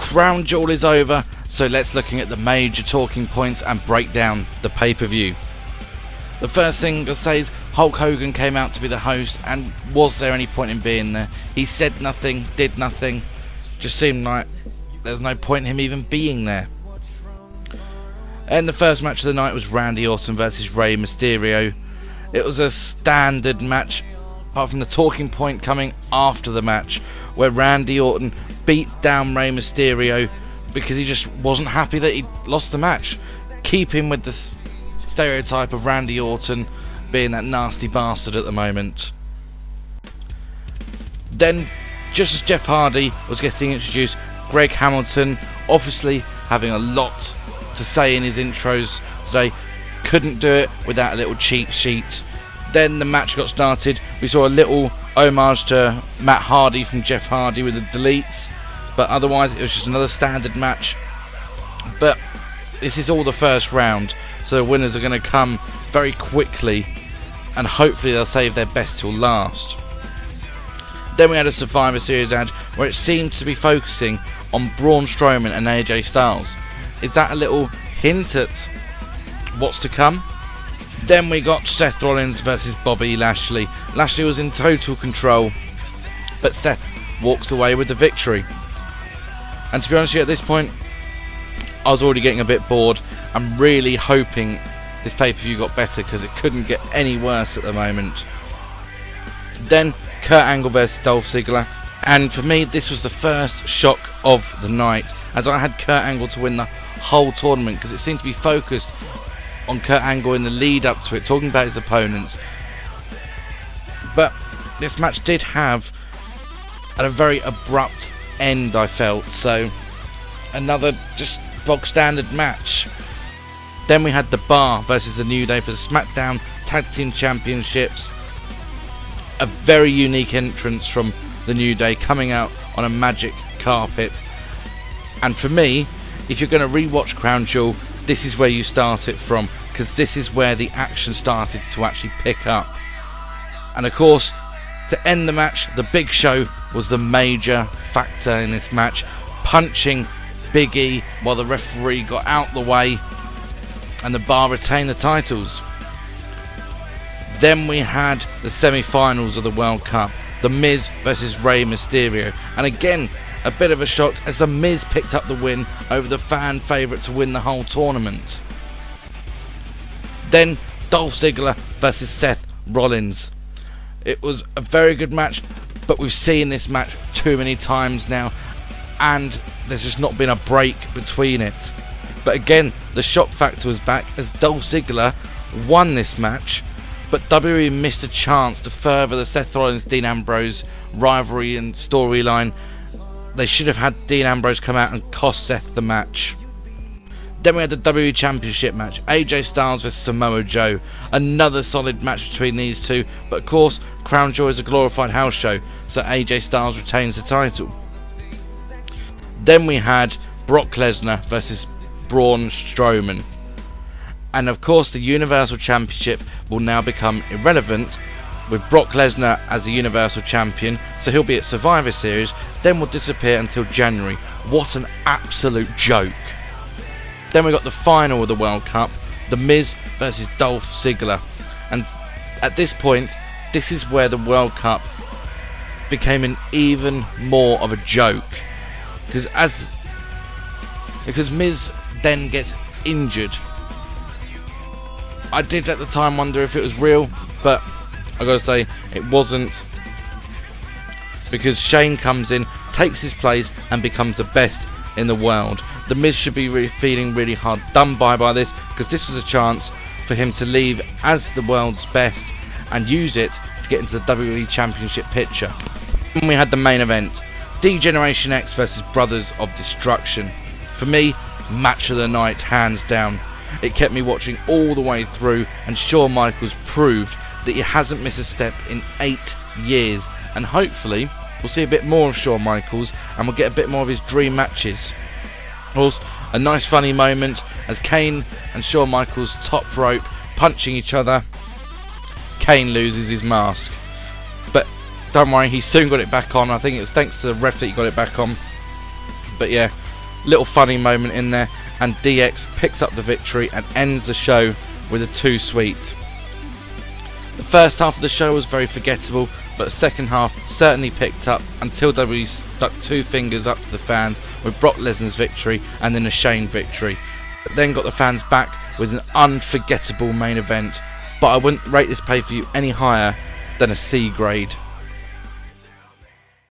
Crown Jewel is over, so let's looking at the major talking points and break down the pay-per-view. The first thing I'll say is Hulk Hogan came out to be the host, and was there any point in being there? He said nothing, did nothing, just seemed like there's no point in him even being there. And the first match of the night was Randy Orton versus Rey Mysterio. It was a standard match, apart from the talking point coming after the match, where Randy Orton beat down Rey Mysterio because he just wasn't happy that he lost the match. Keeping with the stereotype of Randy Orton being that nasty bastard at the moment. Then, just as Jeff Hardy was getting introduced, Greg Hamilton, obviously having a lot to say in his intros today, couldn't do it without a little cheat sheet. Then the match got started. We saw a little homage to Matt Hardy from Jeff Hardy with the deletes, but otherwise it was just another standard match. But this is all the first round, so the winners are going to come very quickly, and hopefully they'll save their best till last. Then we had a Survivor Series ad where it seemed to be focusing on Braun Strowman and AJ Styles. Is that a little hint at what's to come? Then we got Seth Rollins versus Bobby Lashley. Lashley was in total control, but Seth walks away with the victory. And to be honest with you, at this point, I was already getting a bit bored. I'm really hoping this pay-per-view got better, because it couldn't get any worse at the moment. Then Kurt Angle versus Dolph Ziggler, and for me this was the first shock of the night, as I had Kurt Angle to win the whole tournament, because it seemed to be focused on Kurt Angle in the lead up to it, talking about his opponents. But this match did have a very abrupt end, I felt, so another just bog standard match. Then we had The Bar versus The New Day for the SmackDown Tag Team Championships. A very unique entrance from The New Day, coming out on a magic carpet. And for me, if you're going to rewatch Crown Jewel, this is where you start it from, because this is where the action started to actually pick up. And of course, to end the match, the Big Show was the major factor in this match, punching Big E while the referee got out the way, and The Bar retained the titles. Then we had the semi-finals of the World Cup, The Miz versus Rey Mysterio, and again a bit of a shock as The Miz picked up the win over the fan favourite to win the whole tournament. Then Dolph Ziggler versus Seth Rollins. It was a very good match, but we've seen this match too many times now, and there's just not been a break between it. But again, the shock factor was back as Dolph Ziggler won this match, but WWE missed a chance to further the Seth Rollins-Dean Ambrose rivalry and storyline. They should have had Dean Ambrose come out and cost Seth the match. Then we had the WWE Championship match, AJ Styles vs Samoa Joe. Another solid match between these two, but of course Crown Jewel is a glorified house show, so AJ Styles retains the title. Then we had Brock Lesnar versus Braun Strowman. And of course the Universal Championship will now become irrelevant, with Brock Lesnar as the Universal Champion, so he'll be at Survivor Series, then will disappear until January. What an absolute joke. Then we got the final of the World Cup, The Miz versus Dolph Ziggler. And at this point, this is where the World Cup became an even more of a joke. Because Miz then gets injured. I did at the time wonder if it was real, but I gotta say it wasn't, because Shane comes in, takes his place and becomes the best in the world. The Miz should be feeling really hard done by this, because this was a chance for him to leave as the world's best and use it to get into the WWE Championship picture. And we had the main event, D-Generation X versus Brothers of Destruction. For me, match of the night, hands down. It kept me watching all the way through, and Shawn Michaels proved that he hasn't missed a step in 8 years, and hopefully we'll see a bit more of Shawn Michaels and we'll get a bit more of his dream matches. Also, a nice funny moment as Kane and Shawn Michaels top rope punching each other. Kane loses his mask, but don't worry, he soon got it back on. I think it was thanks to the ref that he got it back on. But yeah, Little funny moment in there, and DX picks up the victory and ends the show with a 2 Sweet. The first half of the show was very forgettable, but the second half certainly picked up until WWE stuck 2 fingers up to the fans with Brock Lesnar's victory and then a Shane victory. But then got the fans back with an unforgettable main event, but I wouldn't rate this pay-per-view any higher than a C grade.